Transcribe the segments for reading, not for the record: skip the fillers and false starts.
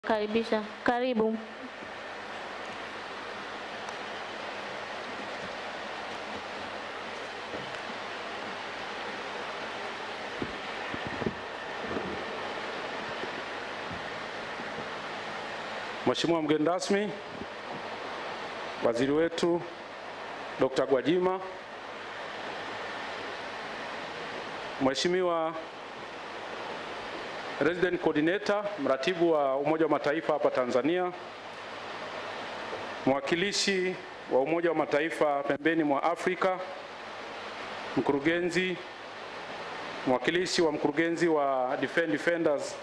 kuwakaribisha. Karibu. Mheshimiwa mgeni rasmi, waziri wetu Dr. Gwajima, Mheshimiwa Resident Coordinator, mratibu wa Umoja wa Mataifa hapa Tanzania, mwakilishi wa Umoja wa Mataifa pembeni mwa Afrika, mkurugenzi, mwakilishi wa mkurugenzi wa Defenders,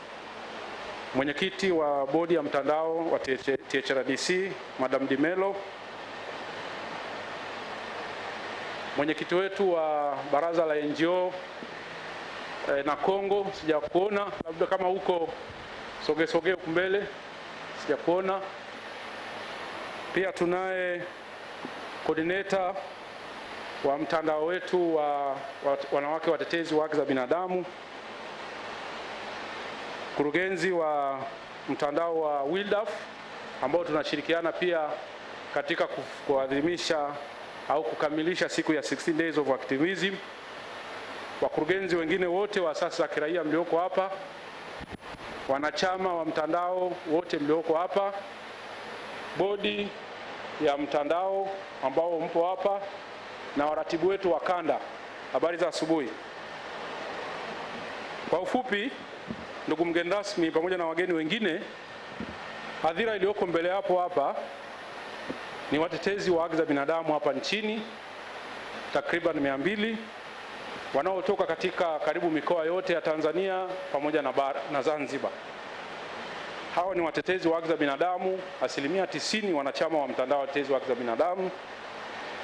mwenyekiti wa bodi ya mtandao wa THRDC, Madam Dimelo, mwenyekiti wetu wa baraza la NGO na Kongo, sijakuona, labda kama huko soge huko mbele, sijakuona. Pia tunaye coordinator wa mtandao wetu wa wanawake watetezi wa haki za binadamu, mkurugenzi wa mtandao wa WILDAF ambao tunashirikiana pia katika kuadhimisha au kukamilisha siku ya 16 Days of Activism, wakurugenzi wengine wote wa asasi za kiraia mlioko hapa, wanachama wa mtandao wote mlioko hapa, bodi ya mtandao ambao mpo hapa, na waratibu wetu wa kanda. Habari za asubuhi. Kwa ufupi, ndugu mgeni rasmi pamoja na wageni wengine, hadhira iliyoko mbele hapo hapa ni watetezi wa haki za binadamu hapa nchini takriban 200 wanaotoka katika karibu mikoa yote ya Tanzania pamoja na Zanzibar. Hawa ni watetezi wa haki za binadamu, 90% wanachama wa mtandao wa watetezi wa haki za binadamu,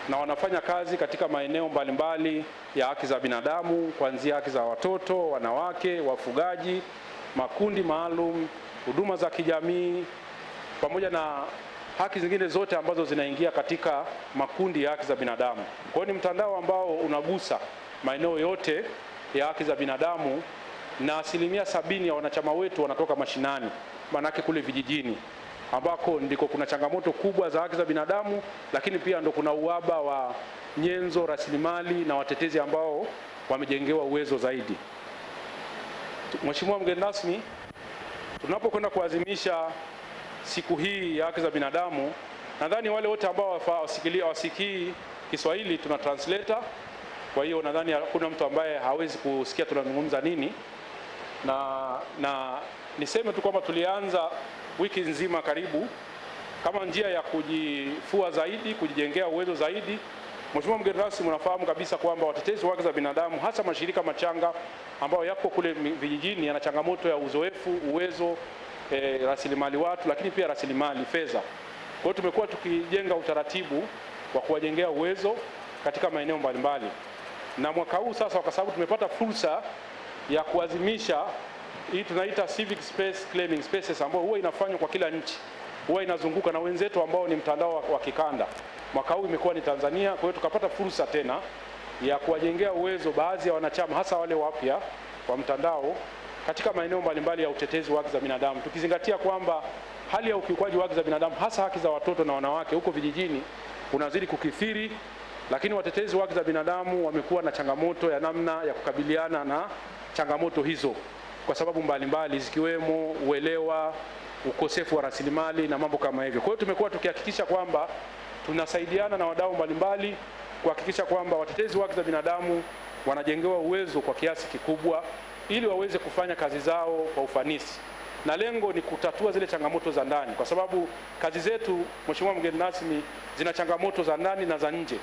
na wanafanya kazi katika maeneo mbalimbali ya haki za binadamu, kuanzia haki za watoto, wanawake, wafugaji, makundi maalum, huduma za kijamii, pamoja na haki zingine zote ambazo zinaingia katika makundi ya haki za binadamu. Kwa hiyo ni mtandao ambao unagusa maeneo yote ya haki za binadamu, na 70% ya wanachama wetu wanatoka mashinani, manake kule vijijini ambako ndiko kuna changamoto kubwa za haki za binadamu, lakini pia ndo kuna uhaba wa nyenzo, rasilimali na watetezi ambao wamejengewa uwezo zaidi. Mheshimiwa mgeni rasmi, tunapokwenda kuadhimisha siku hii ya haki za binadamu, nadhani wale wote ambao wasikii Kiswahili tuna translator. Kwa hiyo nadhani hakuna mtu ambaye hawezi kusikia tunazungumza nini, na niseme tu kwamba tulianza wiki nzima karibu kama njia ya kujifua zaidi, kujijengea uwezo zaidi. Mheshimiwa mgeni rasmi, mnafahamu kabisa kwamba watetezi wa haki za binadamu, hasa mashirika machanga ambayo yako kule vijijini, yana changamoto ya uzoefu, uwezo, rasilimali watu, lakini pia rasilimali fedha. Kwa hiyo tumekuwa tukijenga utaratibu wa kuwajengea uwezo katika maeneo mbalimbali, na mwaka huu sasa, kwa sababu tumepata fursa ya kuadhimisha hii tunaita civic space claiming spaces, ambayo huwa inafanywa kwa kila nchi, huwa inazunguka na wenzetu ambao ni mtandao wa kikanda. Mwaka huu imekuwa ni Tanzania. Kwa hiyo tukapata fursa tena ya kuwajengea uwezo baadhi ya wanachama, hasa wale wapya wa mtandao, katika maeneo mbalimbali ya utetezi wa haki za binadamu, tukizingatia kwamba hali ya ukiukwaji wa haki za binadamu, hasa haki za watoto na wanawake huko vijijini, unazidi kukithiri. Lakini watetezi wa haki za binadamu wamekuwa na changamoto ya namna ya kukabiliana na changamoto hizo kwa sababu mbalimbali, zikiwemo uelewa, ukosefu wa rasilimali na mambo kama hivyo. Kwa hiyo tumekuwa tukihakikisha kwamba tunasaidiana na wadau mbalimbali kuhakikisha kwamba watetezi wa haki za binadamu wanajengewa uwezo kwa kiasi kikubwa ili waweze kufanya kazi zao kwa ufanisi, na lengo ni kutatua zile changamoto za ndani, kwa sababu kazi zetu, Mheshimiwa mgeni rasmi, zina changamoto za ndani na za nje.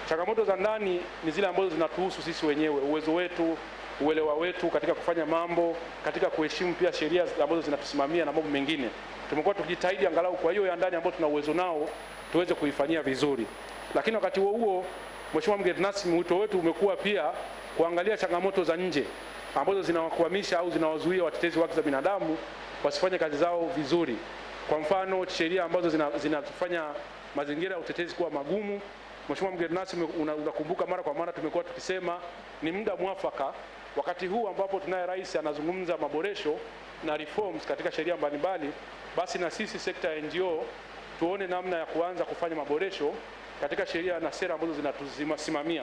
Changamoto za ndani ni zile ambazo zinatuhusu sisi wenyewe, uwezo wetu, uelewa wetu katika kufanya mambo, katika kuheshimu pia sheria ambazo zinatusimamia na mambo mengine. Tumekuwa tukijitahidi angalau kwa hiyo ya ndani ambayo tuna uwezo nao tuweze kuifanyia vizuri. Lakini wakati huo Mheshimiwa mgeni rasmi, wito wetu umekuwa pia kuangalia changamoto za nje ambazo zinawakwamisha au zinawazuia watetezi wa haki za binadamu wasifanye kazi zao vizuri. Kwa mfano, sheria ambazo zinafanya mazingira ya utetezi kuwa magumu. Mheshimiwa mgeni rasmi, unakumbuka mara kwa mara tumekuwa tukisema ni muda mwafaka wakati huu ambapo tunaye rais anazungumza maboresho na reforms katika sheria mbalimbali, basi na sisi sekta ya NGO tuone namna ya kuanza kufanya maboresho katika sheria na sera ambazo zinatusimamia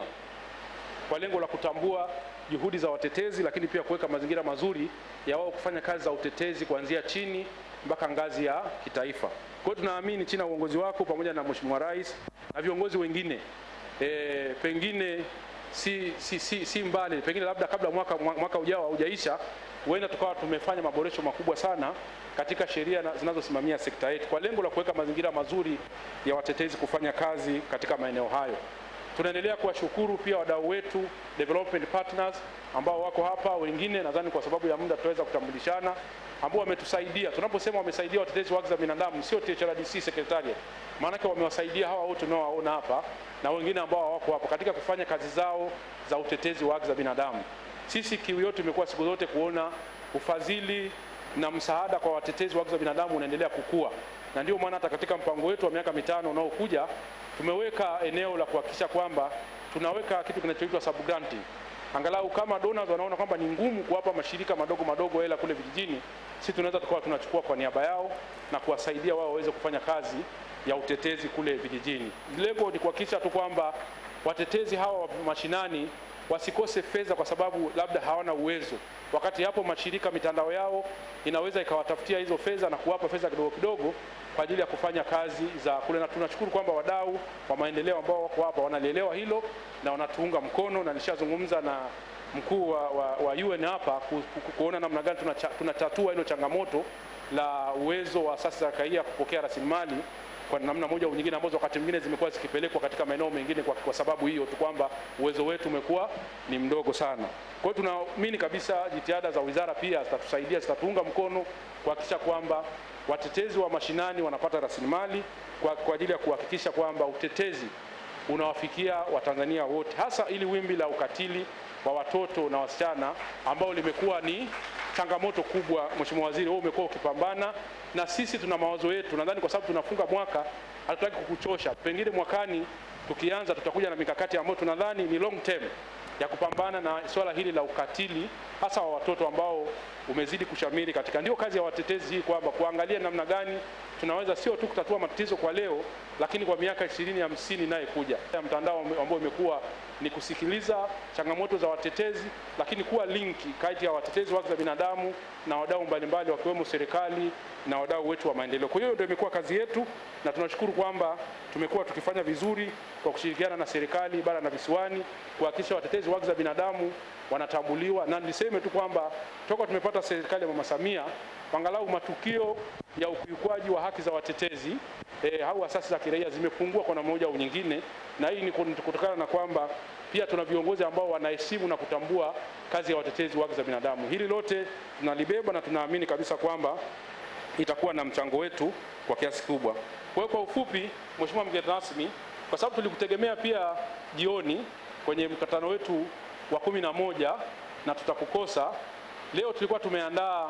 kwa lengo la kutambua juhudi za watetezi, lakini pia kuweka mazingira mazuri ya wao kufanya kazi za utetezi kuanzia chini mpaka ngazi ya kitaifa. Kwa hiyo tunaamini chini ya uongozi wako pamoja na Mheshimiwa Rais na viongozi wengine pengine si mbali, pengine labda kabla mwaka ujao haujaisha, huenda tukawa tumefanya maboresho makubwa sana katika sheria zinazosimamia sekta yetu kwa lengo la kuweka mazingira mazuri ya watetezi kufanya kazi katika maeneo hayo. Tunaendelea kuwashukuru pia wadau wetu, development partners ambao wako hapa, wengine nadhani kwa sababu ya muda tutaweza kutambulishana, ambao wametusaidia. Tunaposema wamesaidia watetezi wa haki za binadamu, sio THRDC secretariat, maana yake wamewasaidia hawa wote tunaowaona hapa na wengine ambao wako hapa katika kufanya kazi zao za utetezi wa haki za binadamu. Sisi kiu yetu imekuwa siku zote kuona ufadhili na msaada kwa watetezi wa haki za binadamu unaendelea kukua, na ndio maana hata katika mpango wetu wa miaka 5 unaokuja tumeweka eneo la kuhakikisha kwamba tunaweka kitu kinachoitwa sub granting. Angalau kama donors wanaona kwamba ni ngumu kuwapa mashirika madogo hela kule vijijini, sisi tunaweza tukawa tunachukua kwa niaba yao na kuwasaidia wao waweze kufanya kazi ya utetezi kule vijijini. Lengo ni kuhakikisha tu kwamba watetezi hawa mashinani wasikose fedha kwa sababu labda hawana uwezo, wakati hapo mashirika mitandao yao inaweza ikawatafutia hizo fedha na kuwapa fedha kidogo kidogo kwa ajili ya kufanya kazi za kule. Na tunashukuru kwamba wadau wa maendeleo ambao wako hapa wanalielewa hilo na wanatuunga mkono, na nilishazungumza na mkuu wa UN hapa kuona namna gani tunatatua hilo changamoto la uwezo wa asasi za kiraia kupokea rasilimali kwa namna moja au nyingine, ambazo wakati mwingine zimekuwa zikipelekwa katika maeneo mengine kwa sababu hiyo tu kwamba uwezo wetu umekuwa ni mdogo sana. Kwa hiyo tunaamini kabisa jitihada za wizara pia zitatusaidia, zitatuunga mkono kuhakikisha kwamba watetezi wa mashinani wanapata rasilimali kwa ajili ya kuhakikisha kwamba utetezi unawafikia Watanzania wote, hasa ili wimbi la ukatili wa watoto na wasichana ambao limekuwa ni changamoto kubwa. Mheshimiwa Waziri, wewe umekuwa ukipambana na sisi, tuna mawazo yetu. Nadhani kwa sababu tunafunga mwaka, hatutaki kukuchosha. Pengine mwakani tukianza tutakuja na mikakati ambayo tunadhani ni long term ya kupambana na swala hili la ukatili hasa wa watoto ambao umezidi kushamiri katika. Ndio kazi ya watetezi hii, kwamba kuangalia namna gani tunaweza sio tu kutatua matatizo kwa leo, lakini kwa miaka 20 50 inayekuja. Mtandao ambao umekuwa ni kusikiliza changamoto za watetezi, lakini kuwa linki kati ya watetezi wa haki za binadamu na wadau mbalimbali wakiwemo serikali na wadau wetu wa maendeleo. Kwa hiyo ndio imekuwa kazi yetu, na tunashukuru kwamba tumekuwa tukifanya vizuri kwa kushirikiana na serikali bara na visiwani kuhakikisha watetezi wa haki za binadamu wanatambuliwa. Na niliseme tu kwamba toka tumepata serikali ya Mama Samia, angalau matukio ya ukiukwaji wa haki za watetezi au asasi za kiraia zimepungua kwa namna moja au nyingine, na hii ni kutokana na kwamba pia tuna viongozi ambao wanaheshimu na kutambua kazi ya watetezi wa haki za binadamu. Hili lote tunalibeba na tunaamini kabisa kwamba itakuwa na mchango wetu kwa kiasi kubwa. Kwa hiyo kwa ufupi, Mheshimiwa mgeni rasmi, kwa sababu tulikutegemea pia jioni kwenye mkutano wetu wa 11 na tutakukosa, leo tulikuwa tumeandaa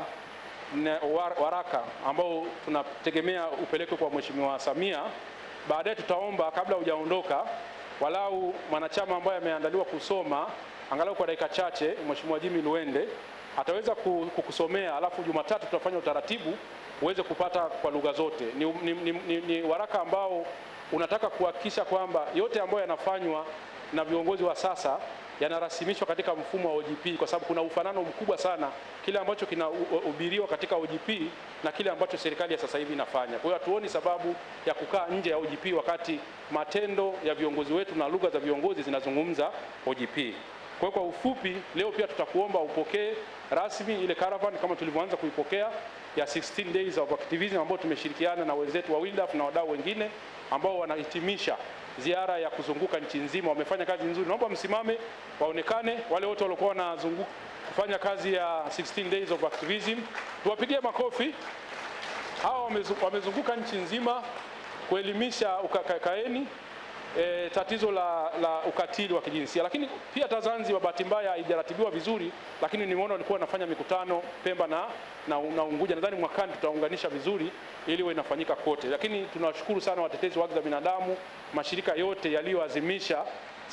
waraka ambao tunategemea upelekwe kwa Mheshimiwa Samia. Baadaye tutaomba kabla hujaondoka, walau mwanachama ambaye ameandaliwa kusoma angalau kwa dakika chache, Mheshimiwa Jimmy Luende ataweza kukusomea, alafu Jumatatu tutafanya utaratibu uweze kupata kwa lugha zote. Ni waraka ambao unataka kuhakikisha kwamba yote ambayo yanafanywa na viongozi wa sasa yanarasimishwa katika mfumo wa OGP, kwa sababu kuna ufanano mkubwa sana kile ambacho kinahubiriwa katika OGP na kile ambacho serikali ya sasa hivi inafanya. Kwa hiyo hatuoni sababu ya kukaa nje ya OGP wakati matendo ya viongozi wetu na lugha za viongozi zinazungumza OGP. Kwa hiyo kwa ufupi, leo pia tutakuomba upokee rasmi ile caravan kama tulivyoanza kuipokea ya 16 days of activism, ambao tumeshirikiana na wenzetu wa WILDAF na wadau wengine ambao wanahitimisha ziara ya kuzunguka nchi nzima. Wamefanya kazi nzuri, naomba msimame waonekane wale wote walikuwa wanazunguka kufanya kazi ya 16 days of activism, tuwapigie makofi. Hawa wamezunguka nchi nzima kuelimisha kaeni tatizo la ukatili wa kijinsia. Lakini pia Zanzibar bahati mbaya haijaratibiwa vizuri, lakini nimeona walikuwa wanafanya mikutano Pemba na Unguja. Nadhani mwakani tutaunganisha vizuri ili iwe inafanyika kote. Lakini tunawashukuru sana watetezi wa haki za binadamu, mashirika yote yaliyoazimisha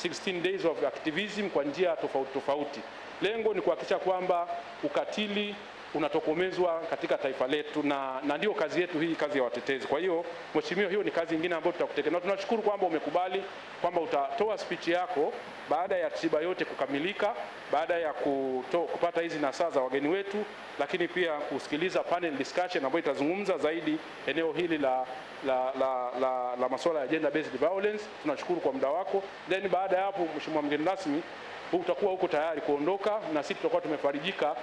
16 days of activism kwa njia tofauti tofauti. Lengo ni kuhakikisha kwamba ukatili unatokomezwa katika taifa letu, na ndio kazi yetu hii, kazi ya watetezi. Kwa hiyo mheshimiwa, hiyo ni kazi nyingine ambayo tutakutekeleza, na tunashukuru kwamba umekubali kwamba utatoa speech yako baada ya tiba yote kukamilika, baada ya kupata hizi nasaha za wageni wetu, lakini pia kusikiliza panel discussion ambayo itazungumza zaidi eneo hili la masuala ya gender based violence. Tunashukuru kwa muda wako. Then baada ya hapo, mheshimiwa mgeni rasmi, utakuwa huko tayari kuondoka, na sisi tutakuwa tumefarijika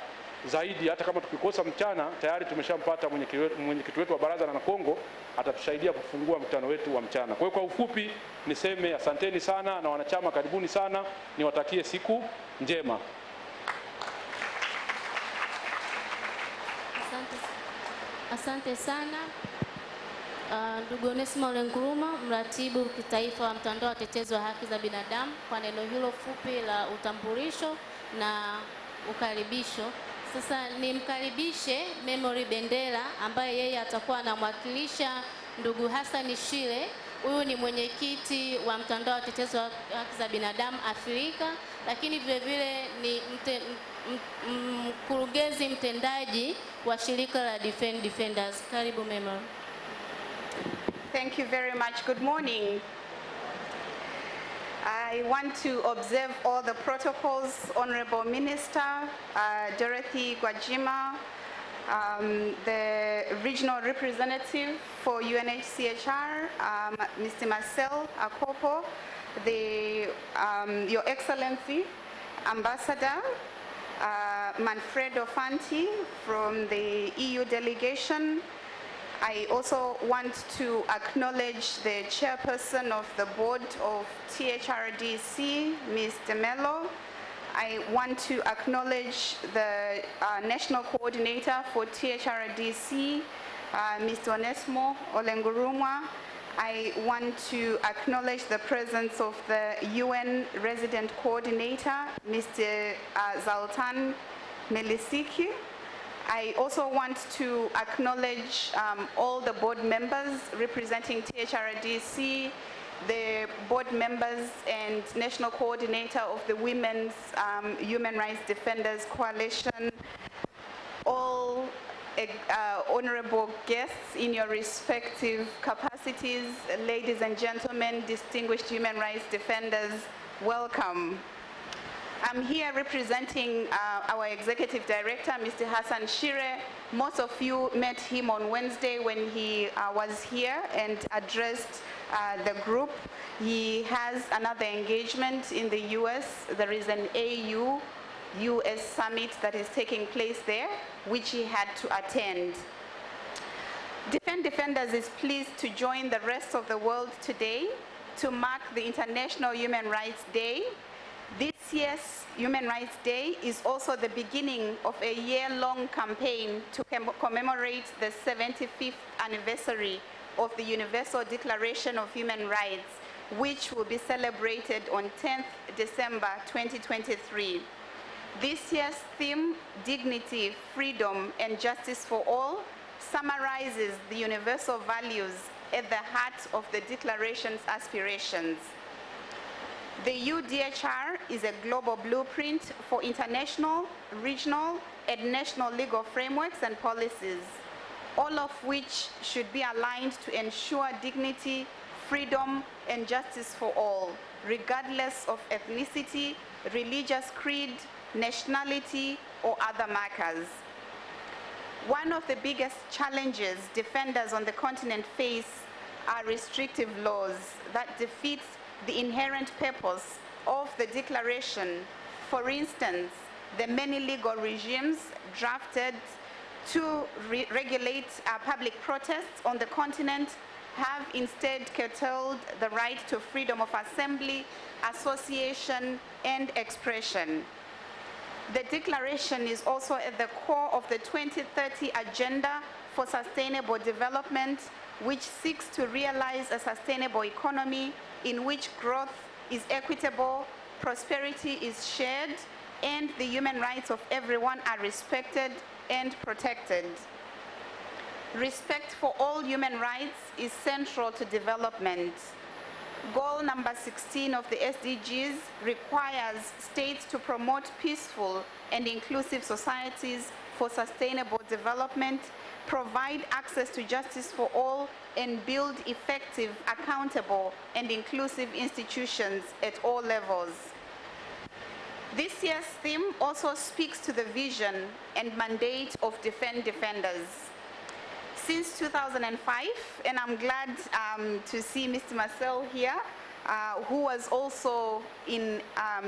zaidi. Hata kama tukikosa mchana, tayari tumeshampata mwenyekiti wetu wa baraza la Kongo, atatusaidia kufungua mkutano wetu wa mchana. Kwa hiyo kwa ufupi niseme asanteni sana, na wanachama karibuni sana, niwatakie siku njema. Asante sana ndugu Onesmo Ole Nguruma, mratibu kitaifa wa mtandao wa watetezi wa haki za binadamu, kwa neno hilo fupi la utambulisho na ukaribisho. Sasa nimkaribishe Memory Bendera ambaye yeye atakuwa anamwakilisha ndugu Hassan Shile. Huyu ni mwenyekiti wa mtandao wa watetezi wa haki za binadamu Afrika, lakini vile vile ni mkurugenzi mtendaji wa shirika la Defenders. Karibu Memory. Thank you very much. Good morning. I want to observe all the protocols. Honorable Minister Dorothy Gwajima, the regional representative for UNHCR, Mr. Marcel Akopo, Your Excellency, Ambassador Manfredo Fanti from the EU delegation. I also want to acknowledge the chairperson of the board of THRDC, Ms. DeMello. I want to acknowledge the national coordinator for THRDC, Mr. Onesmo Ole Nguruma. I want to acknowledge the presence of the UN resident coordinator, Mr. Zaltan Melisiki. I also want to acknowledge all the board members representing THRDC, the board members and national coordinator of the Women's Human Rights Defenders Coalition, all honorable guests in your respective capacities, ladies and gentlemen, distinguished human rights defenders, welcome. I'm here representing our executive director, Mr. Hassan Shire. Most of you met him on Wednesday when he was here and addressed the group. He has another engagement in the US. There is an AU-US summit that is taking place there, which he had to attend. Defenders is pleased to join the rest of the world today to mark the International Human Rights Day. This year's Human Rights Day is also the beginning of a year-long campaign to commemorate the 75th anniversary of the Universal Declaration of Human Rights, which will be celebrated on 10th December 2023. This year's theme, Dignity, Freedom, and Justice for All, summarizes the universal values at the heart of the Declaration's aspirations. The UDHR is a global blueprint for international, regional, and national legal frameworks and policies, all of which should be aligned to ensure dignity, freedom, and justice for all, regardless of ethnicity, religious creed, nationality, or other markers. One of the biggest challenges defenders on the continent face are restrictive laws that defeat the inherent purpose of the declaration. For instance, the many legal regimes drafted to regulate public protests on the continent have instead curtailed the right to freedom of assembly, association, and expression. The declaration is also at the core of the 2030 Agenda for Sustainable Development, which seeks to realize a sustainable economy in which growth is equitable, prosperity is shared, and the human rights of everyone are respected and protected. Respect for all human rights is central to development. Goal number 16 of the SDGs requires states to promote peaceful and inclusive societies for sustainable development, provide access to justice for all, and build effective, accountable, and inclusive institutions at all levels. This year's theme also speaks to the vision and mandate of Defend Defenders. Since 2005, and I'm glad to see Mr. Marcel here, who was also in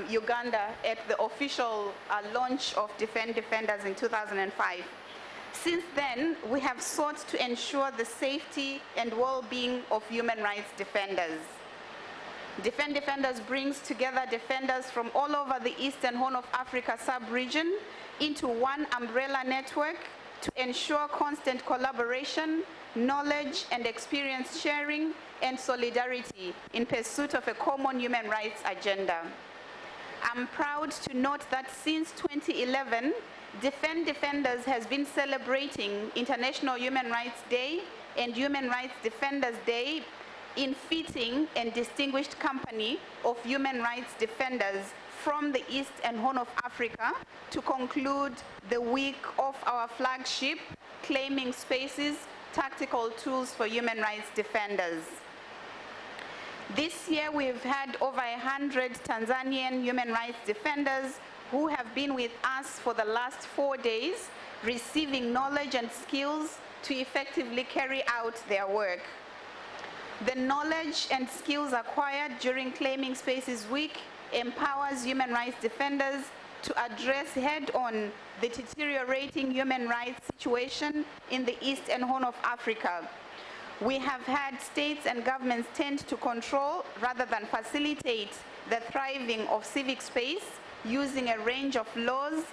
Uganda at the official launch of Defend Defenders in 2005. Since then, we have sought to ensure the safety and well-being of human rights defenders. Defend Defenders brings together defenders from all over the Eastern Horn of Africa sub-region into one umbrella network to ensure constant collaboration, knowledge and experience sharing, and solidarity in pursuit of a common human rights agenda. I'm proud to note that since 2011, Defend Defenders has been celebrating International Human Rights Day and Human Rights Defenders Day in fitting and distinguished company of human rights defenders from the East and Horn of Africa to conclude the week of our flagship, Claiming Spaces, Tactical Tools for Human Rights Defenders. This year we've had over 100 Tanzanian human rights defenders who have been with us for the last 4 days, receiving knowledge and skills to effectively carry out their work. The knowledge and skills acquired during Claiming Spaces Week empowers human rights defenders to address head-on the deteriorating human rights situation in the East and Horn of Africa. We have had states and governments tend to control rather than facilitate the thriving of civic space using a range of laws,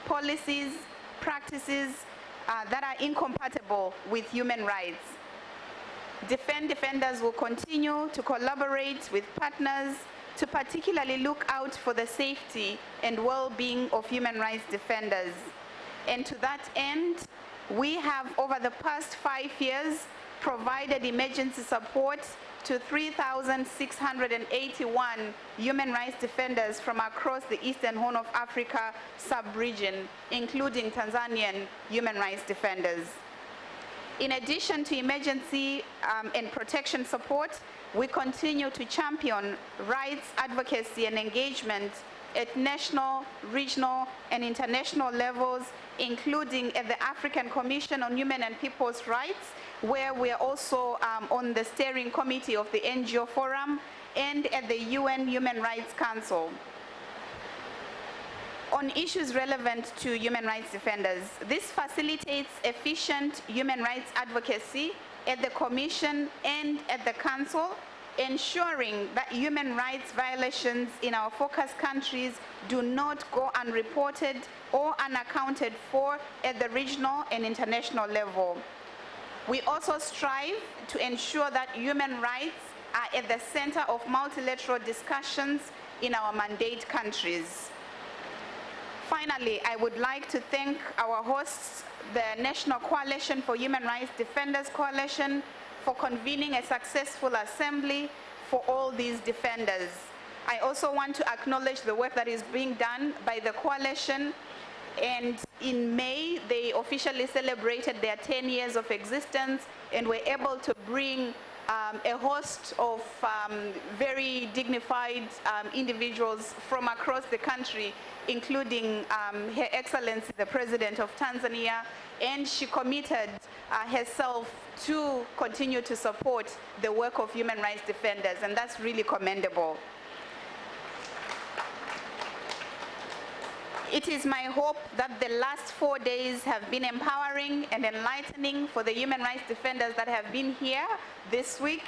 policies, practices that are incompatible with human rights. Defend Defenders will continue to collaborate with partners to particularly look out for the safety and well-being of human rights defenders. And to that end, we have over the past 5 years provided emergency support to 3,681 human rights defenders from across the Eastern Horn of Africa sub-region, including Tanzanian human rights defenders. In addition to emergency and protection support, we continue to champion rights advocacy and engagement at national, regional, and international levels, including at the African Commission on Human and People's Rights, where we are also on the steering committee of the NGO Forum, and at the UN Human Rights Council. On issues relevant to human rights defenders, this facilitates efficient human rights advocacy at the Commission and at the Council, ensuring that human rights violations in our focus countries do not go unreported or unaccounted for at the regional and international level. We also strive to ensure that human rights are at the center of multilateral discussions in our mandate countries. Finally, I would like to thank our hosts, the National Coalition for Human Rights Defenders Coalition, for convening a successful assembly for all these defenders. I also want to acknowledge the work that is being done by the coalition, and in May, they officially celebrated their 10 years of existence and were able to bring a host of very dignified individuals from across the country, including Her Excellency, the President of Tanzania, and she committed herself to continue to support the work of human rights defenders, and that's really commendable. It is my hope that the last 4 days have been empowering and enlightening for the human rights defenders that have been here this week,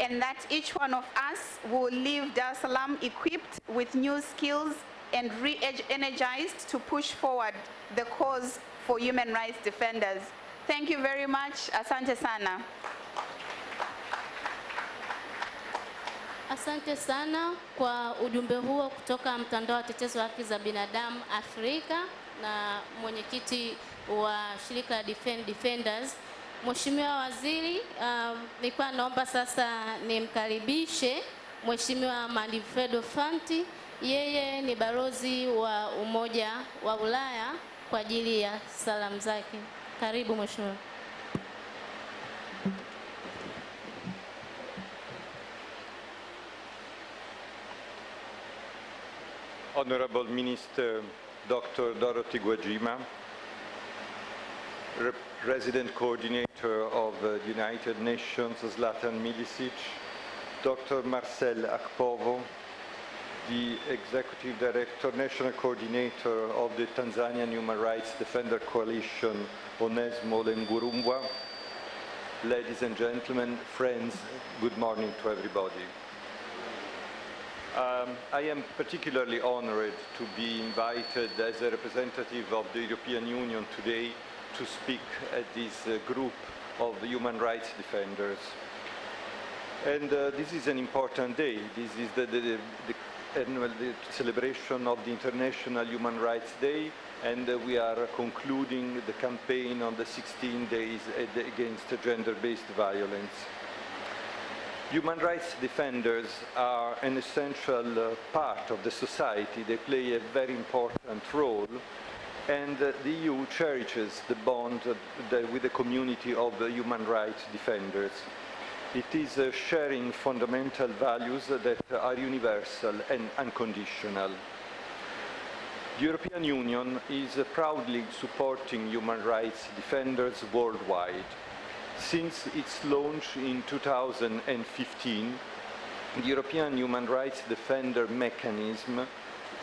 and that each one of us will leave Dar es Salaam equipped with new skills and re-energized to push forward the cause for human rights defenders. Thank you very much. Asante sana. Asante sana kwa ujumbe huo kutoka mtandao wa watetezi wa haki za binadamu Afrika na mwenyekiti wa shirika Defend Defenders. Mheshimiwa Waziri, nilikuwa naomba sasa nimkaribishe Mheshimiwa Manfredo Fanti. Yeye ni balozi wa Umoja wa Ulaya kwa ajili ya salamu zake. Karibu Mheshimiwa. Honorable Minister Dr. Dorothy Gwajima, Resident Coordinator of the United Nations Zlatan Milicic, Dr. Marcel Akpovo, the Executive Director, National Coordinator of the Tanzanian Human Rights Defender Coalition, Onesmo Ngurumwa, ladies and gentlemen, friends, good morning to everybody. I am particularly honored to be invited as a representative of the European Union today to speak at this group of human rights defenders. And this is an important day. This is the annual celebration of the International Human Rights Day, and we are concluding the campaign on the 16 days against gender-based violence. Human rights defenders are an essential part of the society. They play a very important role, and the EU cherishes the bond with the community of human rights defenders. It is sharing fundamental values that are universal and unconditional. The European Union is proudly supporting human rights defenders worldwide. Since its launch in 2015, the European Human Rights Defender Mechanism,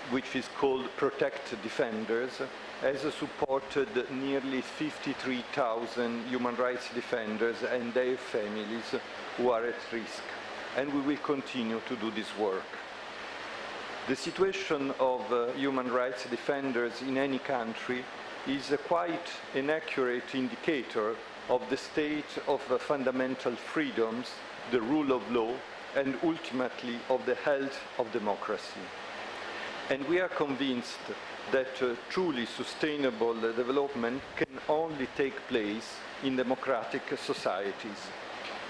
which is called Protect Defenders, has supported nearly 53,000 human rights defenders and their families who are at risk, and we will continue to do this work. The situation of human rights defenders in any country is quite an accurate indicator of the state of fundamental freedoms, the rule of law, and ultimately of the health of democracy. And we are convinced that truly sustainable development can only take place in democratic societies,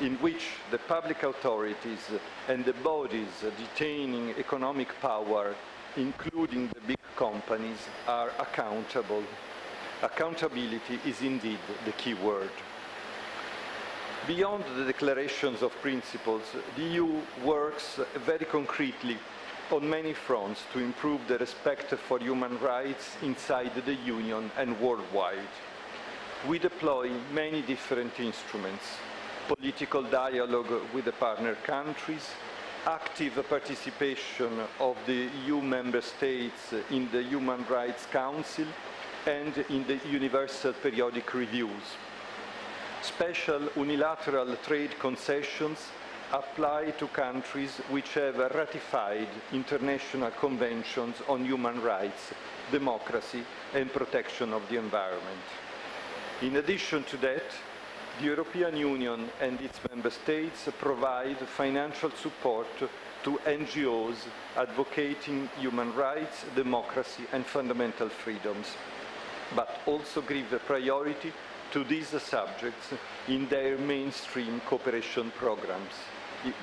in which the public authorities and the bodies detaining economic power, including the big companies, are accountable. Accountability is indeed the key word. Beyond the declarations of principles, the EU works very concretely on many fronts to improve the respect for human rights inside the Union and worldwide. We deploy many different instruments: political dialogue with the partner countries, active participation of the EU member states in the Human Rights Council and in the Universal Periodic Reviews. Special unilateral trade concessions apply to countries which have ratified international conventions on human rights, democracy, and protection of the environment. In addition to that, the European Union and its member states provide financial support to NGOs advocating human rights, democracy, and fundamental freedoms, but also give a priority to these subjects in their mainstream cooperation programs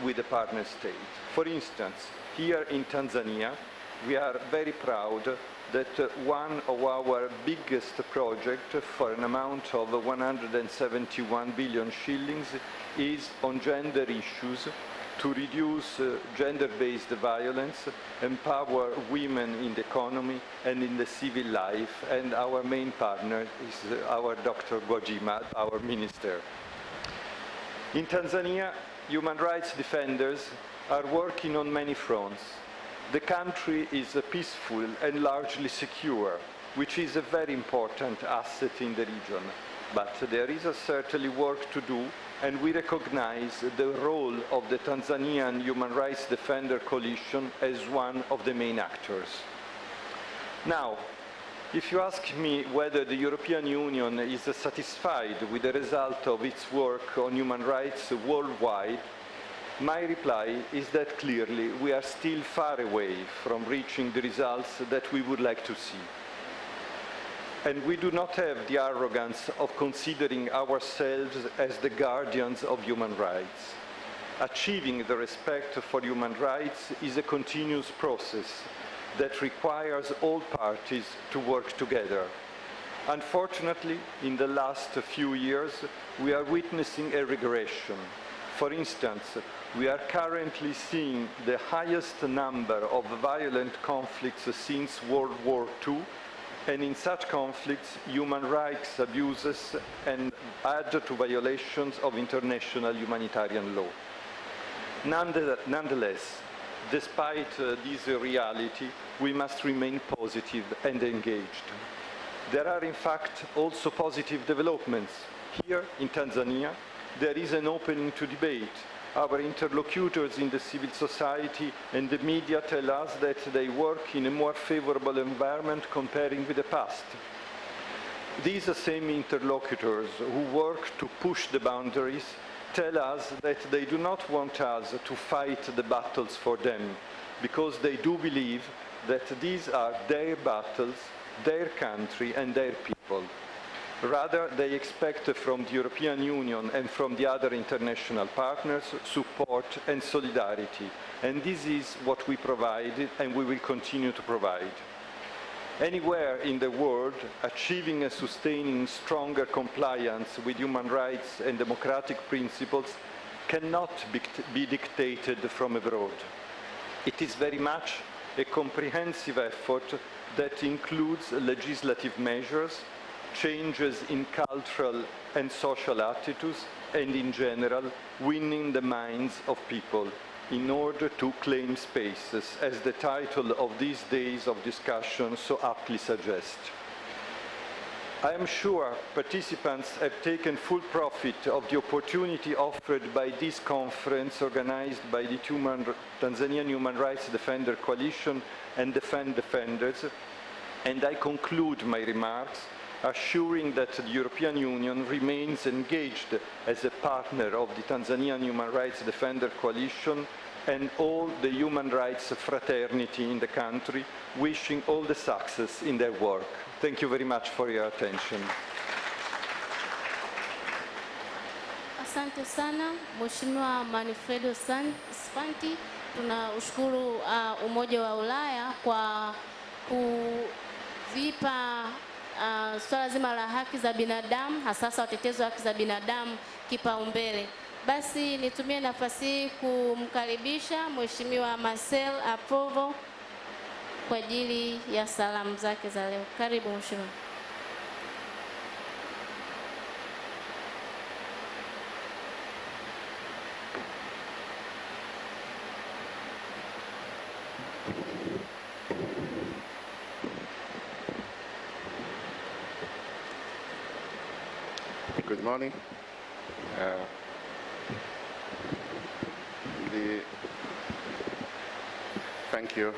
with the partner state. For instance, here in Tanzania, we are very proud that one of our biggest projects for an amount of 171 billion shillings is on gender issues to reduce gender-based violence, empower women in the economy and in the civil life, and our main partner is our Dr. Gwajima, our minister. In Tanzania, human rights defenders are working on many fronts. The country is peaceful and largely secure, which is a very important asset in the region. But there is certainly work to do, and we recognize the role of the Tanzanian Human Rights Defender Coalition as one of the main actors. Now, if you ask me whether the European Union is satisfied with the result of its work on human rights worldwide, my reply is that clearly we are still far away from reaching the results that we would like to see. And we do not have the arrogance of considering ourselves as the guardians of human rights. Achieving the respect for human rights is a continuous process that requires all parties to work together. Unfortunately, in the last few years, we are witnessing a regression. For instance, we are currently seeing the highest number of violent conflicts since World War II, and in such conflicts, human rights abuses and add to violations of international humanitarian law. Nonetheless, despite this reality, we must remain positive and engaged. There are, in fact, also positive developments. Here in Tanzania, there is an opening to debate. Our interlocutors in the civil society and the media tell us that they work in a more favorable environment comparing with the past. These same interlocutors who work to push the boundaries tell us that they do not want us to fight the battles for them, because they do believe that these are their battles, their country and their people. Rather, they expect from the European Union and from the other international partners support and solidarity. And this is what we provide and we will continue to provide. Anywhere in the world, achieving and sustaining stronger compliance with human rights and democratic principles cannot be dictated from abroad. It is very much a comprehensive effort that includes legislative measures, changes in cultural and social attitudes, and in general, winning the minds of people in order to claim spaces, as the title of these days of discussion so aptly suggests. I am sure participants have taken full profit of the opportunity offered by this conference organized by the Tanzanian Human Rights Defender Coalition and Defend Defenders, and I conclude my remarks assuring that the European Union remains engaged as a partner of the Tanzanian Human Rights Defender Coalition and all the human rights fraternity in the country, wishing all the success in their work. Thank you very much for your attention. Asante sana Mheshimiwa Manfredo Sfanti. Tunaushukuru Umoja wa Ulaya kwa kuvipa swala zima la haki za binadamu, hasa watetezi wa haki za binadamu kipaumbele. Basi nitumie nafasi hii kumkaribisha Mheshimiwa Marcel Aprovo kwa ajili ya salamu zake za leo. Karibu Mheshimiwa. Good morning. Thank you.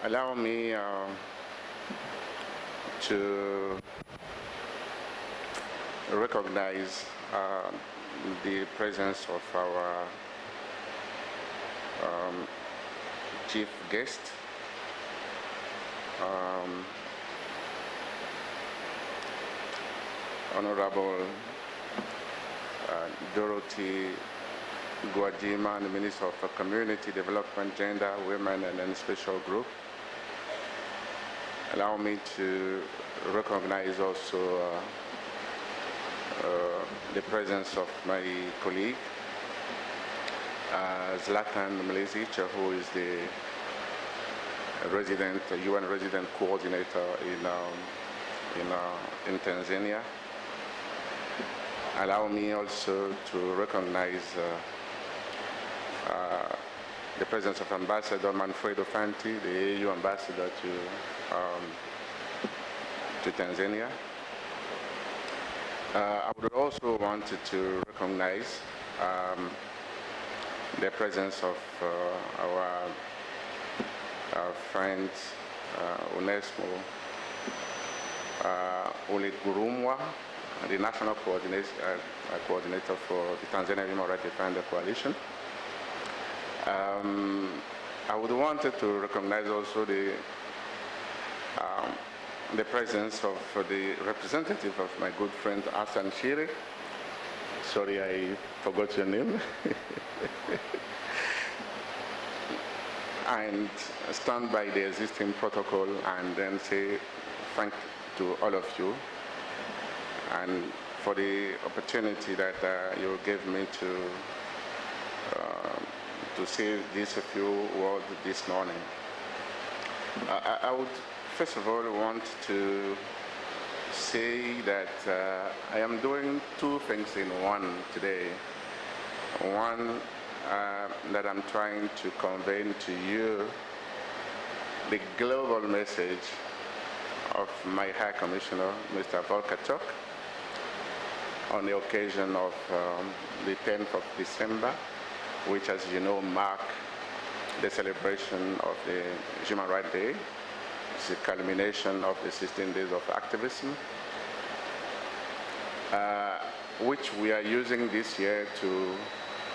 Allow me to recognize the presence of our chief guest, Honorable Dorothy Gwajima, the Minister of Community Development, Gender, Women, and then Special Group. Allow me to recognize also the presence of my colleague, Zlatan Mlezic, who is the UN resident coordinator in Tanzania. Allow me also to recognize the presence of Ambassador Manfredo Fanti, the EU ambassador to Tanzania. I would also want to recognize the presence of our friend UNESCO, Ulit Gurumwa, the national coordinator for the Tanzania Human Rights Defender Coalition. I would want to recognize also the presence of the representative of my good friend Hassan Shire. Sorry, I forgot your name. and stand by the existing protocol and then say thank to all of you and for the opportunity that you gave me to say these few words this morning. I would first of all want to say that I am doing two things in one today. One, that I'm trying to convey to you the global message of my High Commissioner, Mr. Volker Turk, on the occasion of the 10th of December, which, as you know, mark the celebration of the Human Rights Day. It's the culmination of the 16 days of activism, which we are using this year to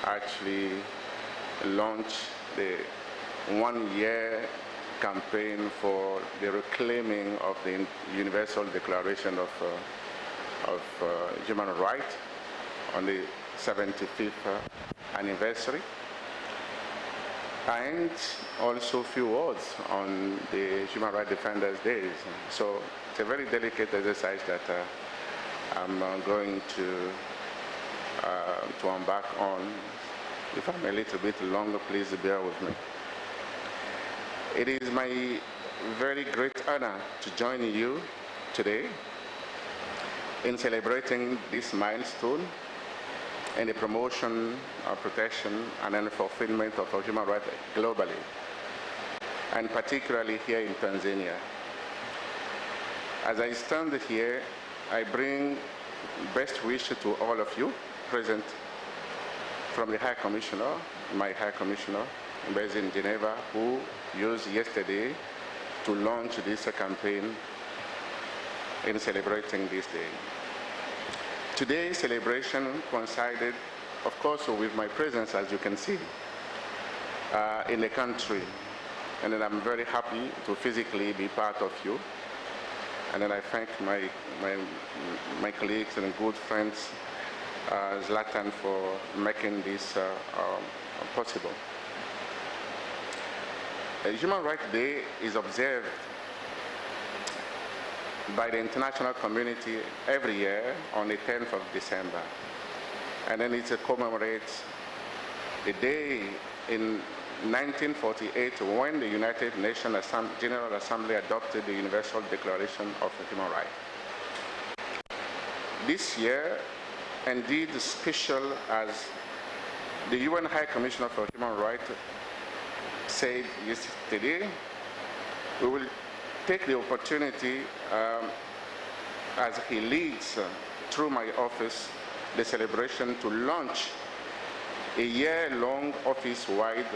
actually launch the one-year campaign for the reclaiming of the Universal Declaration of Human Rights on the 75th anniversary, and also a few words on the Human Rights Defenders Days. So it's a very delicate exercise that I'm going to embark on. If I'm a little bit longer, please bear with me. It is my very great honor to join you today in celebrating this milestone in the promotion of protection and then fulfillment of our human rights globally, and particularly here in Tanzania. As I stand here, I bring best wishes to all of you present, from the High Commissioner, my High Commissioner, based in Geneva, who used yesterday to launch this campaign in celebrating this day. Today's celebration coincided, of course, with my presence, as you can see, in the country. And then I'm very happy to physically be part of you. And then I thank my colleagues and good friends, Zlatan, for making this possible. Human Rights Day is observed by the international community every year on the 10th of December. And then it commemorates the day in 1948 when the United Nations General Assembly adopted the Universal Declaration of Human Rights. This year, indeed special, as the UN High Commissioner for Human Rights said yesterday, we will take the opportunity as he leads through my office the celebration to launch a year-long office-wide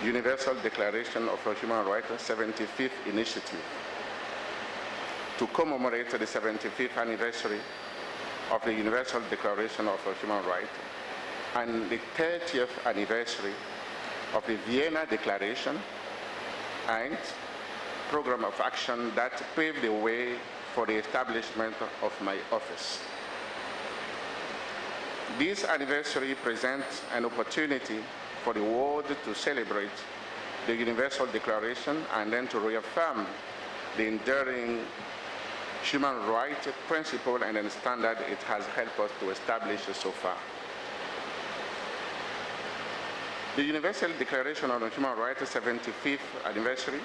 Universal Declaration of Human Rights 75th initiative to commemorate the 75th anniversary of the Universal Declaration of Human Rights and the 30th anniversary of the Vienna Declaration and program of action that paved the way for the establishment of my office. This anniversary presents an opportunity for the world to celebrate the Universal Declaration and then to reaffirm the enduring human rights principle and the standard it has helped us to establish so far. The Universal Declaration on Human Rights 75th anniversary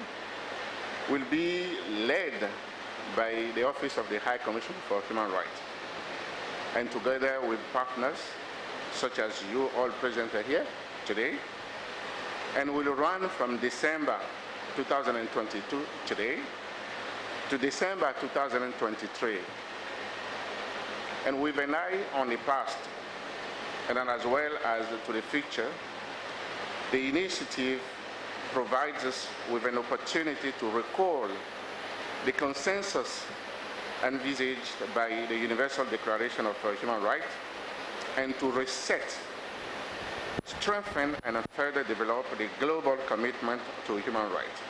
will be led by the Office of the High Commissioner for Human Rights, and together with partners such as you all present here today, and will run from December 2022 today to December 2023. And with an eye on the past, and then as well as to the future, the initiative provides us with an opportunity to recall the consensus envisaged by the Universal Declaration of Human Rights and to reset, strengthen, and further develop the global commitment to human rights.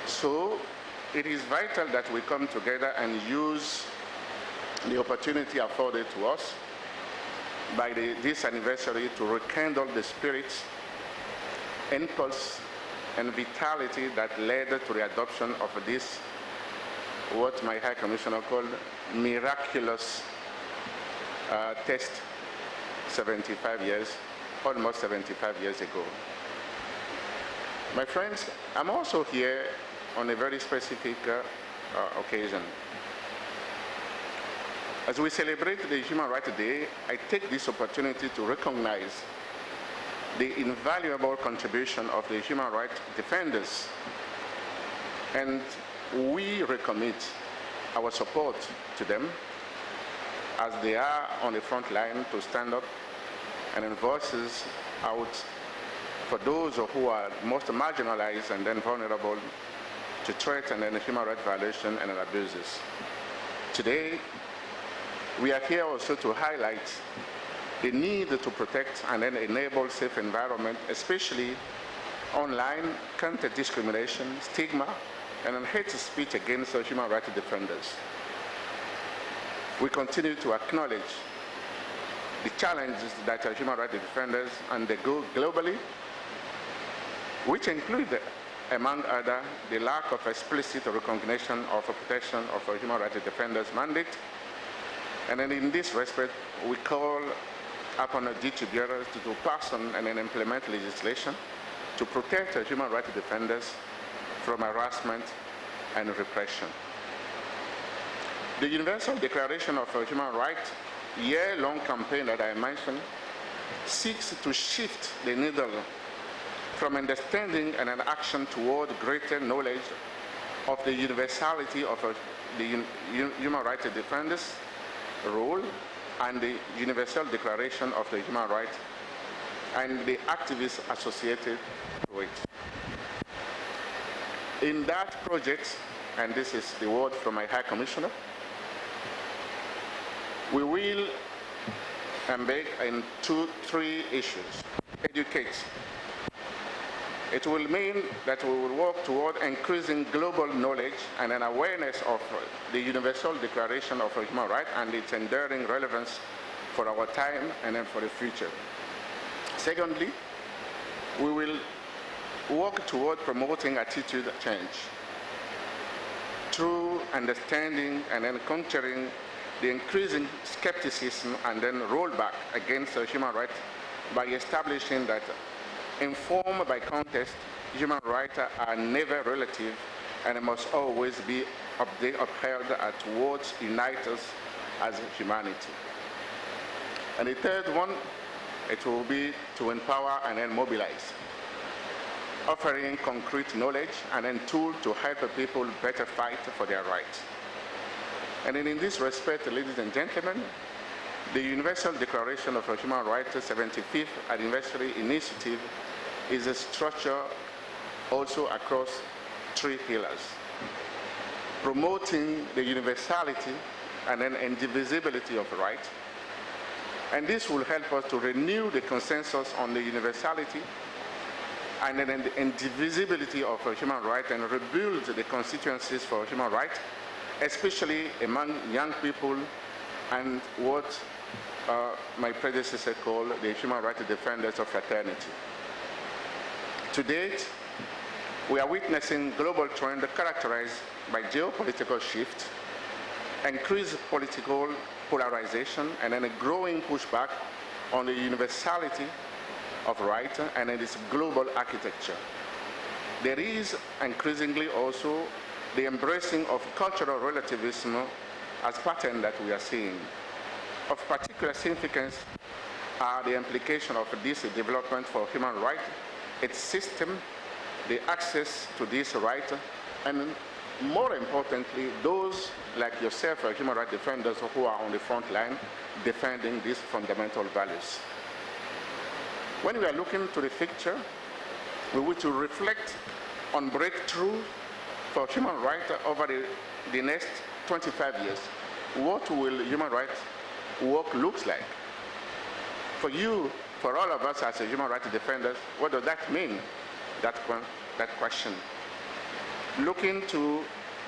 So it is vital that we come together and use the opportunity afforded to us by this anniversary to rekindle the spirit impulse and vitality that led to the adoption of this, what my High Commissioner called miraculous test 75 years, almost 75 years ago. My friends, I'm also here on a very specific occasion. As we celebrate the Human Rights Day, I take this opportunity to recognize the invaluable contribution of the human rights defenders, and we recommit our support to them as they are on the front line to stand up and voices out for those who are most marginalized and then vulnerable to threats and then human rights violations and abuses. Today, we are here also to highlight the need to protect and then enable safe environment, especially online counter-discrimination, stigma, and hate speech against human rights defenders. We continue to acknowledge the challenges that human rights defenders undergo globally, which include, among others, the lack of explicit recognition of protection of a human rights defenders' mandate. And then in this respect, we call upon distributors to pass on and then implement legislation to protect human rights defenders from harassment and repression. The Universal Declaration of Human Rights year-long campaign that I mentioned seeks to shift the needle from understanding and an action toward greater knowledge of the universality of the human rights defenders' role and the Universal Declaration of the Human Rights and the activists associated with it. In that project, and this is the word from my High Commissioner, we will embark in three issues. Educate. It will mean that we will work toward increasing global knowledge and an awareness of the Universal Declaration of Human Rights and its enduring relevance for our time and then for the future. Secondly, we will work toward promoting attitude change through understanding and then countering the increasing skepticism and then rollback against human rights by establishing that informed by context, human rights are never relative and must always be upheld towards unite us as humanity. And the third one, it will be to empower and then mobilize, offering concrete knowledge and then tools to help people better fight for their rights. And then in this respect, ladies and gentlemen, the Universal Declaration of Human Rights 75th Anniversary Initiative is a structure also across three pillars: promoting the universality and then indivisibility of rights. And this will help us to renew the consensus on the universality and then the indivisibility of human rights and rebuild the constituencies for human rights, especially among young people and what my predecessor called the human rights defenders of fraternity. To date, we are witnessing global trends characterized by geopolitical shift, increased political polarization, and then a growing pushback on the universality of rights and in its global architecture. There is increasingly also the embracing of cultural relativism as pattern that we are seeing. Of particular significance are the implications of this development for human rights, its system, the access to this right, and more importantly, those like yourself, human rights defenders who are on the front line defending these fundamental values. When we are looking to the future, we want to reflect on breakthrough for human rights over the next 25 years. What will human rights work looks like? For you, for all of us as a human rights defenders, what does that mean, that question? Looking to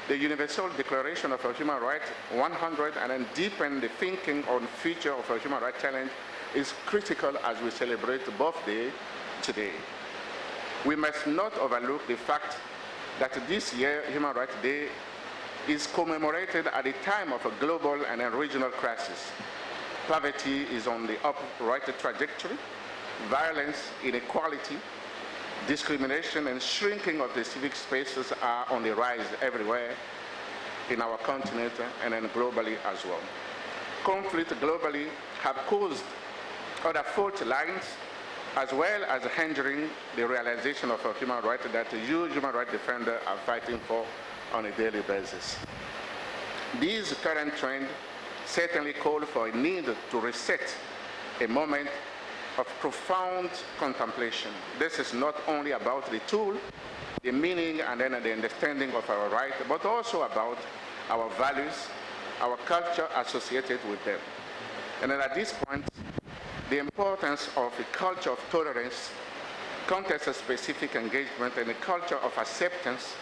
the Universal Declaration of Human Rights 100 and then deepen the thinking on future of a human rights challenge is critical as we celebrate birthday today. We must not overlook the fact that this year, Human Rights Day, is commemorated at a time of a global and a regional crisis. Poverty is on the upward trajectory. Violence, inequality, discrimination, and shrinking of the civic spaces are on the rise everywhere in our continent and then globally as well. Conflict globally have caused other fault lines as well as hindering the realization of a human right that you human rights defenders are fighting for on a daily basis. These current trends certainly call for a need to reset a moment of profound contemplation. This is not only about the tool, the meaning, and then the understanding of our right, but also about our values, our culture associated with them. And then at this point, the importance of a culture of tolerance, context-specific engagement, and a culture of acceptance,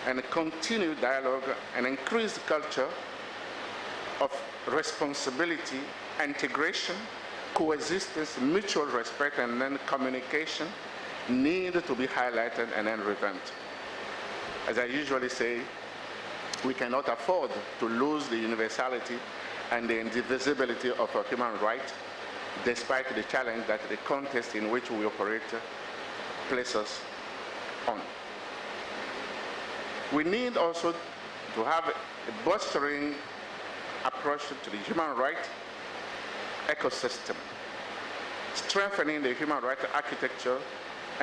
and a continued dialogue, and increased culture of responsibility, integration, coexistence, mutual respect, and then communication need to be highlighted and then revamped. As I usually say, we cannot afford to lose the universality and the indivisibility of our human rights, despite the challenge that the context in which we operate places us on. We need also to have a bolstering approach to the human rights ecosystem, strengthening the human rights architecture,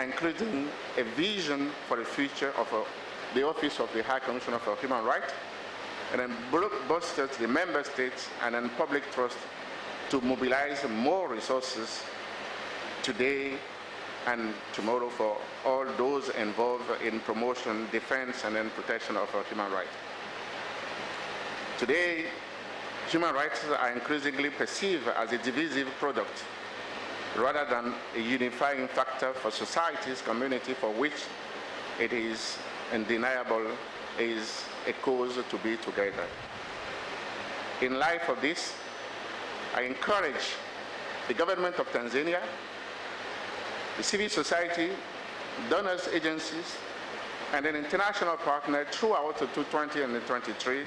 including a vision for the future of the Office of the High Commissioner for Human Rights, and then bolster the member states and then public trust to mobilize more resources today and tomorrow for all those involved in promotion, defense, and then protection of our human rights. Today, human rights are increasingly perceived as a divisive product rather than a unifying factor for societies, community for which it is undeniable is a cause to be together. In light of this, I encourage the government of Tanzania, the civil society, donors agencies, and an international partner throughout 2020 and 2023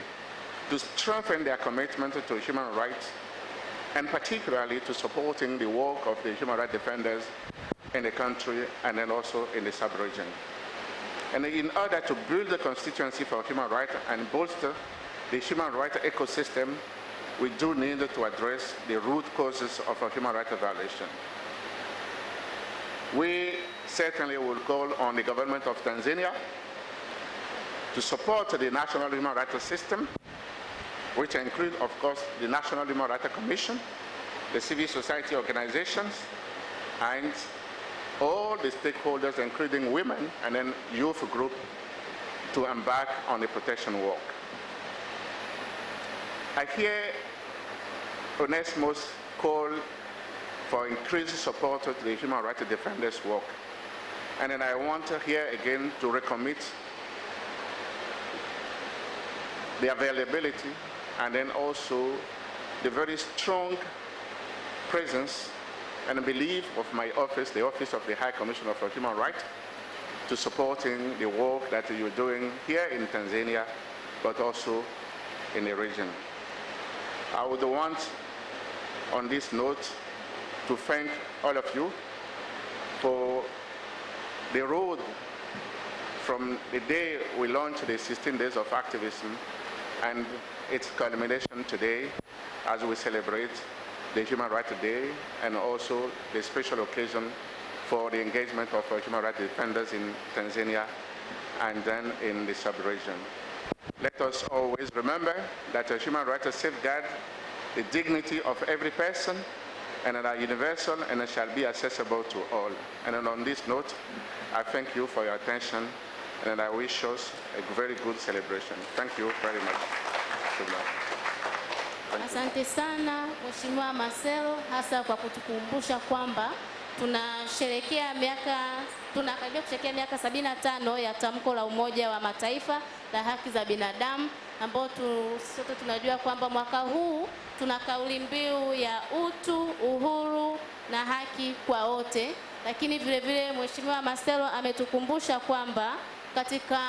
to strengthen their commitment to human rights, and particularly to supporting the work of the human rights defenders in the country and then also in the sub-region. And in order to build the constituency for human rights and bolster the human rights ecosystem, we do need to address the root causes of a human rights violation. We certainly will call on the government of Tanzania to support the national human rights system, which include, of course, the National Human Rights Commission, the civil society organizations, and all the stakeholders, including women and then youth group, to embark on the protection work. I hear Onesmo's call for increased support to the human rights defenders' work. And then I want here again to recommit the availability and then also the very strong presence and belief of my office, the Office of the High Commissioner for Human Rights, to supporting the work that you're doing here in Tanzania, but also in the region. I would want, on this note, to thank all of you for the road from the day we launched the 16 days of activism and its culmination today as we celebrate the Human Rights Day and also the special occasion for the engagement of human rights defenders in Tanzania and then in the sub-region. Let us always remember that human rights safeguard the dignity of every person and are universal and shall be accessible to all. And on this note, I thank you for your attention and I wish us a very good celebration. Thank you very much. Asante sana Mheshimiwa Marcelo, hasa kwa kutukumbusha kwamba tunakaribia kusherehekea miaka 75 ya tamko la Umoja wa Mataifa la haki za binadamu, ambao sote tunajua kwamba mwaka huu tuna kauli mbiu ya utu, uhuru na haki kwa wote. lakini vile vile Mheshimiwa Maselo ametukumbusha kwamba katika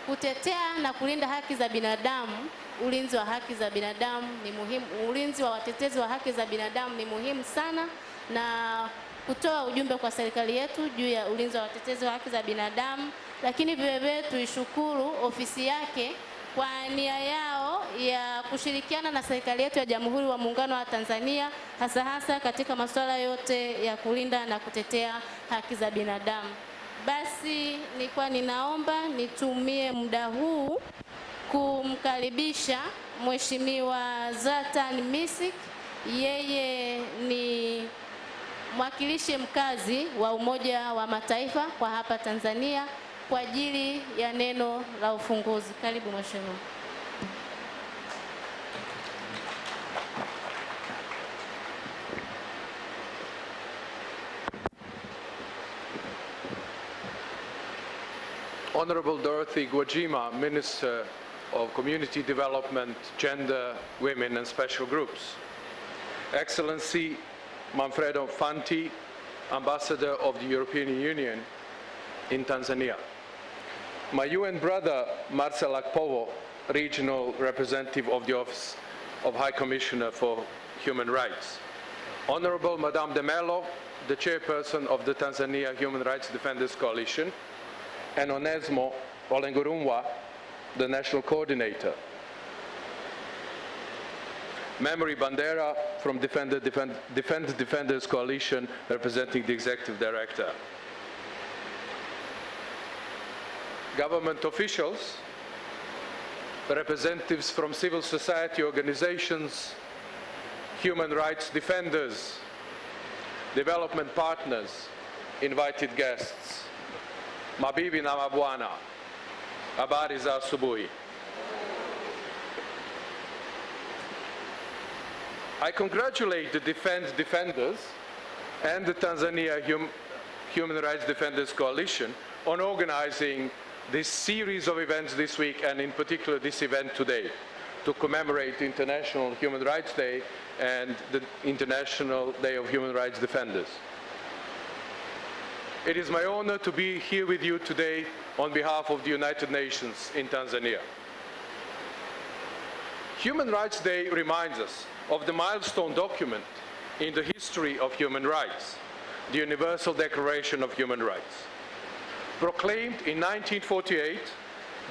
kutetea na kulinda haki za binadamu, ulinzi wa haki za binadamu ni muhimu, ulinzi wa watetezi wa haki za binadamu ni muhimu sana, na kutoa ujumbe kwa serikali yetu juu ya ulinzi wa watetezi wa haki za binadamu. Lakini vile vile tuishukuru ofisi yake kwa nia yao ya kushirikiana na serikali yetu ya Jamhuri wa Muungano wa Tanzania, hasa katika masuala yote ya kulinda na kutetea haki za binadamu. Basi nilikuwa ninaomba nitumie muda huu kumkaribisha Mheshimiwa Zlatan Misik. Yeye ni mwakilishi mkazi wa Umoja wa Mataifa kwa hapa Tanzania kwa ajili ya neno la ufunguzi. Karibu Mheshimiwa. Honorable Dorothy Gwajima, Minister of Community Development, Gender, Women and Special Groups. Excellency Manfredo Fanti, Ambassador of the European Union in Tanzania. My UN brother, Marcel Akpovo, Regional Representative of the Office of High Commissioner for Human Rights. Honorable Madame de Mello, the Chairperson of the Tanzania Human Rights Defenders Coalition, and Onesmo Olengurumwa, the National Coordinator. Memory Bandera from Defenders Coalition, representing the Executive Director. Government officials, representatives from civil society organizations, human rights defenders, development partners, invited guests. Mabibi na mabwana, habari za asubuhi. I congratulate the defenders and the Tanzania Human Rights Defenders Coalition on organizing this series of events this week, and in particular this event today, to commemorate International Human Rights Day and the International Day of Human Rights Defenders. It is my honor to be here with you today on behalf of the United Nations in Tanzania. Human Rights Day reminds us of the milestone document in the history of human rights, the Universal Declaration of Human Rights. Proclaimed in 1948,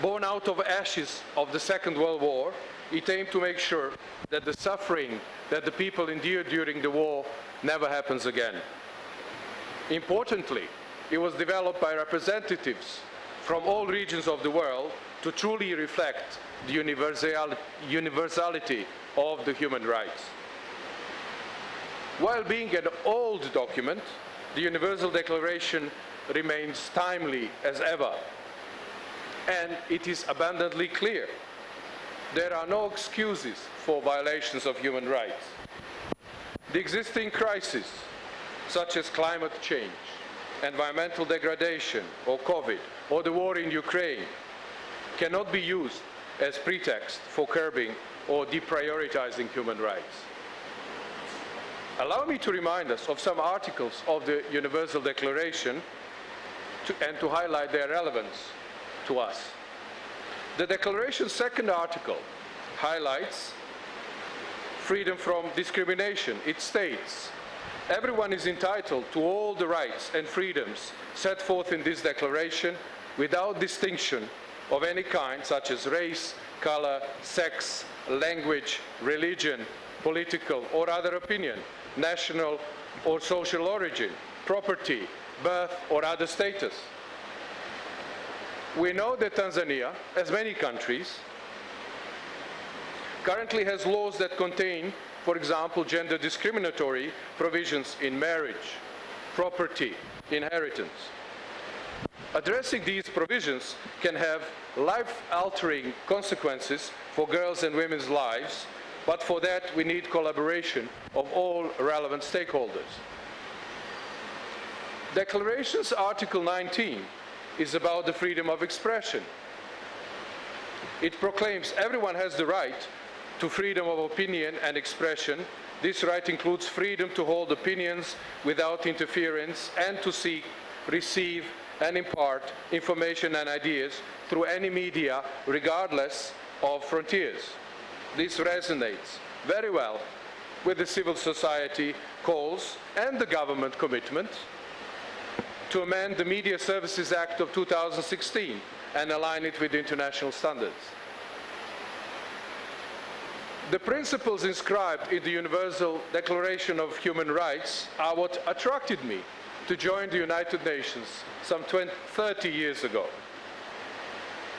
born out of ashes of the Second World War, it aimed to make sure that the suffering that the people endured during the war never happens again. Importantly, it was developed by representatives from all regions of the world to truly reflect the universality of the human rights. While being an old document, the Universal Declaration remains timely as ever, and it is abundantly clear. There are no excuses for violations of human rights. The existing crises, such as climate change, environmental degradation, or COVID, or the war in Ukraine, cannot be used as pretext for curbing or deprioritizing human rights. Allow me to remind us of some articles of the Universal Declaration and to highlight their relevance to us. The Declaration's second article highlights freedom from discrimination. It states, everyone is entitled to all the rights and freedoms set forth in this declaration without distinction of any kind, such as race, color, sex, language, religion, political or other opinion, national or social origin, property, birth or other status. We know that Tanzania, as many countries, currently has laws that contain, for example, gender discriminatory provisions in marriage, property, inheritance. Addressing these provisions can have life-altering consequences for girls' and women's lives, but for that we need collaboration of all relevant stakeholders. Declaration's Article 19 is about the freedom of expression. It proclaims everyone has the right to freedom of opinion and expression. This right includes freedom to hold opinions without interference and to seek, receive, and impart information and ideas through any media, regardless of frontiers. This resonates very well with the civil society calls and the government commitment to amend the Media Services Act of 2016 and align it with international standards. The principles inscribed in the Universal Declaration of Human Rights are what attracted me to join the United Nations some 30 years ago.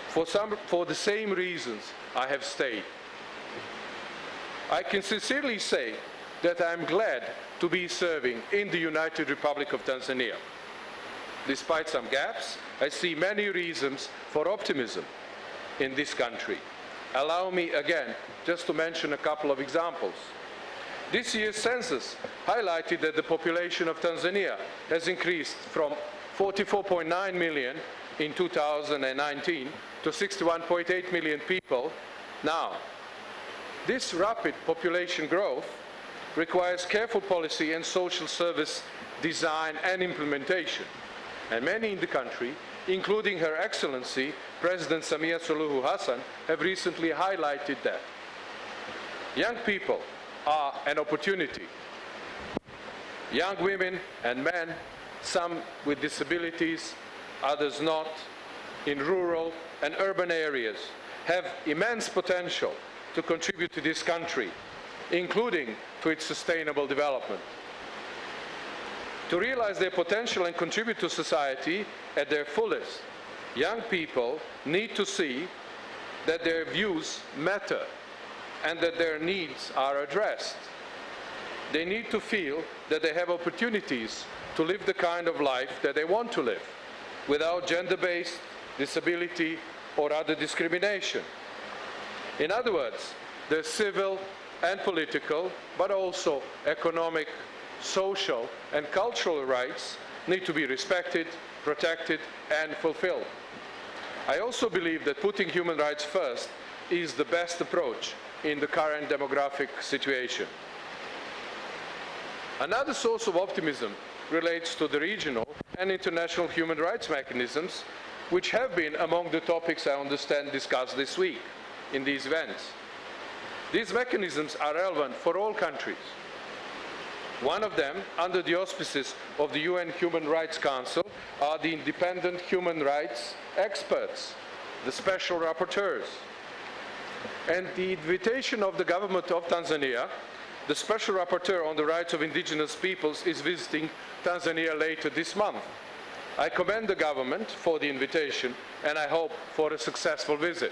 For the same reasons I have stayed. I can sincerely say that I am glad to be serving in the United Republic of Tanzania. Despite some gaps, I see many reasons for optimism in this country. Allow me again just to mention a couple of examples. This year's census highlighted that the population of Tanzania has increased from 44.9 million in 2019 to 61.8 million people now. This rapid population growth requires careful policy and social service design and implementation. And many in the country, including Her Excellency President Samia Suluhu Hassan, have recently highlighted that. Young people are an opportunity. Young women and men, some with disabilities, others not, in rural and urban areas, have immense potential to contribute to this country, including to its sustainable development. To realize their potential and contribute to society at their fullest, young people need to see that their views matter and that their needs are addressed. They need to feel that they have opportunities to live the kind of life that they want to live, without gender-based, disability, or other discrimination. In other words, their civil and political, but also economic, social, and cultural rights need to be respected, protected, and fulfilled. I also believe that putting human rights first is the best approach in the current demographic situation. Another source of optimism relates to the regional and international human rights mechanisms, which have been among the topics I understand discussed this week in these events. These mechanisms are relevant for all countries. One of them, under the auspices of the UN Human Rights Council, are the independent human rights experts, the special rapporteurs. And the invitation of the government of Tanzania, the special rapporteur on the rights of indigenous peoples is visiting Tanzania later this month. I commend the government for the invitation, and I hope for a successful visit.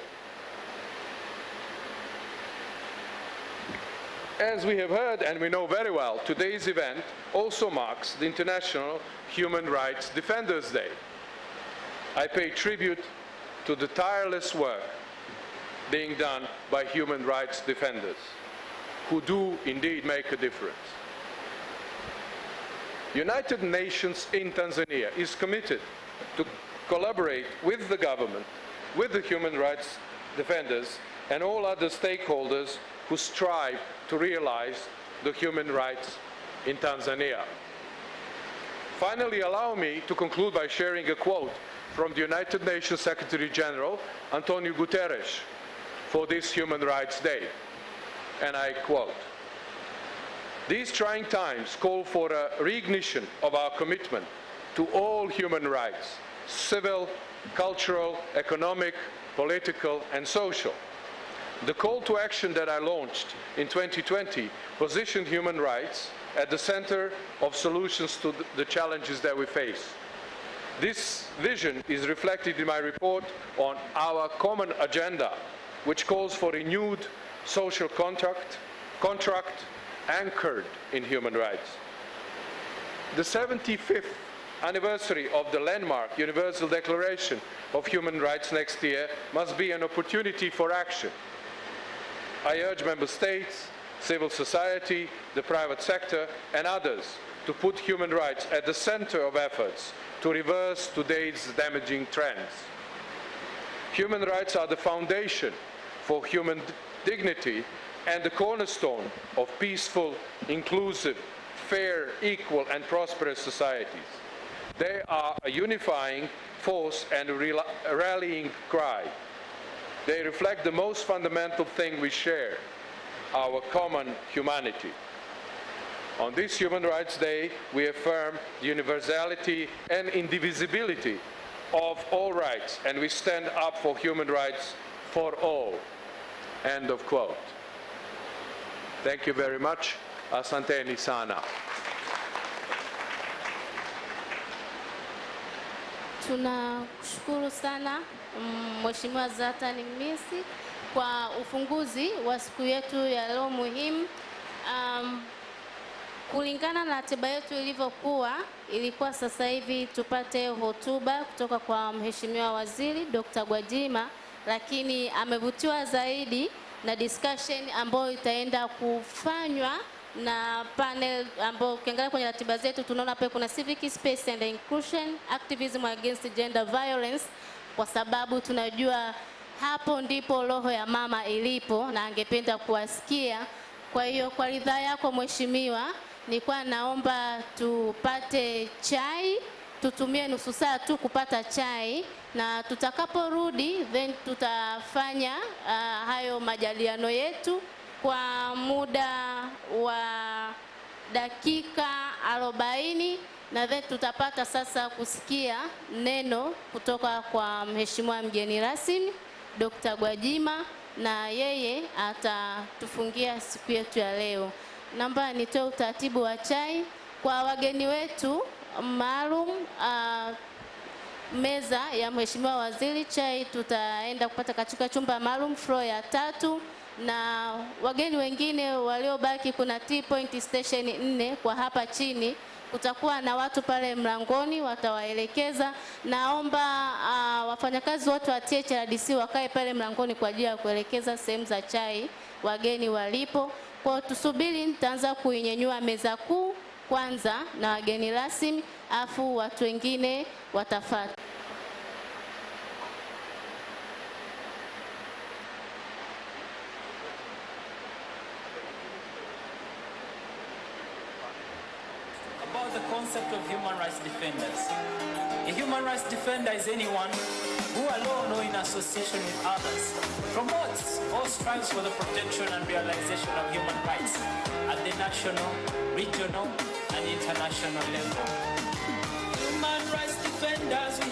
As we have heard and we know very well, today's event also marks the International Human Rights Defenders Day. I pay tribute to the tireless work being done by human rights defenders, who do indeed make a difference. United Nations in Tanzania is committed to collaborate with the government, with the human rights defenders, and all other stakeholders who strive to realize the human rights in Tanzania. Finally, allow me to conclude by sharing a quote from the United Nations Secretary General, Antonio Guterres, for this Human Rights Day. And I quote, "These trying times call for a reignition of our commitment to all human rights, civil, cultural, economic, political, and social. The call to action that I launched in 2020 positioned human rights at the center of solutions to the challenges that we face. This vision is reflected in my report on our common agenda, which calls for renewed social contract anchored in human rights. The 75th anniversary of the landmark Universal Declaration of Human Rights next year must be an opportunity for action. I urge member states, civil society, the private sector, and others to put human rights at the center of efforts to reverse today's damaging trends. Human rights are the foundation for human dignity and the cornerstone of peaceful, inclusive, fair, equal, and prosperous societies. They are a unifying force and a rallying cry. They reflect the most fundamental thing we share, our common humanity. On this Human Rights Day, we affirm the universality and indivisibility of all rights, and we stand up for human rights for all. End of quote. Thank you very much. Asanteni sana. Tunashukuru sana Mheshimiwa Zlatan Misi kwa ufunguzi wa siku yetu ya leo muhimu. Kulingana na ratiba yetu ilikuwa sasa hivi tupate hotuba kutoka kwa Mheshimiwa Waziri Dr. Gwajima, lakini amevutiwa zaidi na discussion ambayo itaenda kufanywa na panel ambayo ukiangalia kwenye ratiba zetu tunaona pale kuna civic space and inclusion, activism against gender violence, kwa sababu tunajua hapo ndipo roho ya mama ilipo na angependa kuwasikia. Kwa hiyo kwa ridhaa yako Mheshimiwa, nilikuwa naomba tupate chai, tutumie nusu saa tu kupata chai, na tutakaporudi then tutafanya hayo majadiliano yetu kwa muda wa dakika 40, na then tutapata sasa kusikia neno kutoka kwa Mheshimiwa mgeni rasmi Dr. Gwajima, na yeye atatufungia siku yetu ya leo. Naomba nitoe utaratibu wa chai kwa wageni wetu maalum. Meza ya Mheshimiwa Waziri, chai tutaenda kupata katika chumba maalum floor ya 3, na wageni wengine waliobaki kuna T-point station 4 kwa hapa chini. Kutakuwa na watu pale mlangoni watawaelekeza. Naomba wafanyakazi wote wa THRDC wakae pale mlangoni kwa ajili ya kuelekeza sehemu za chai wageni walipo. Kwa tusubiri, nitaanza kuinyenyua meza kuu kwanza na wageni rasmi, afu watu wengine watafuata. About the concept of human rights defenders. A human rights defender is anyone who alone or in association with others promotes or strives for the protection and realization of human rights at the national, regional, and international level. Human rights defenders, we have